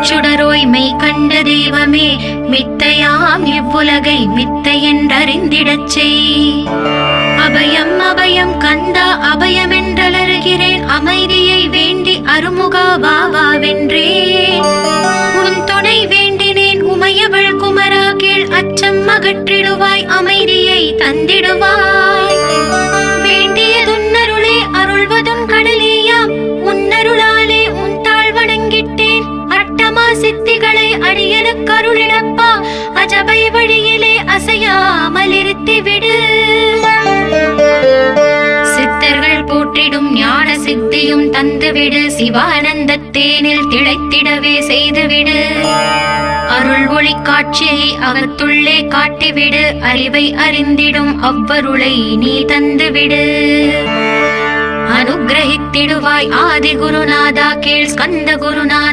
மெய்ச்சுடரோய் மெய் கண்ட தெய்வமே, மித்தையாம் இவ்வுலகை மித்தை என்றறிந்திடச் செய். அபயம் அபயம் கந்தா அபயமென்றலறுகிறேன், அமைதியை வேண்டி அருமுகா வா வா வென்றேன். உன் துணை வேண்டினேன் உமையவள் குமரா கேள், அச்சம் அகற்றிடுவாய் அமைதியை தந்திடுவாய். வேண்டிய துன்னருளே அருள்வதும் கடலேயாம், உன்னருளாலே உன் தாழ் வணங்கிட்டேன். அட்டமா சித்திகளை அடியனுக்கு அருளிடப்பா, அஜபை வழியிலே அசையாமல் இருத்திவிடு. சித்தர்கள் போற்றிடும் ஞான சித்தியும் தந்துவிடு, சிவானந்த தேனில் திளைத்திடவே செய்துவிடு. அருள் ஒளி காட்சியை அகத்துள்ளே காட்டிவிடு, அறிவை அறிந்திடும் அவ்வருளை நீ தந்துவிடு. அனுகிரகித்திடுவாய் ஆதி குருநாதா கேள், ஸ்கந்த குருநாதா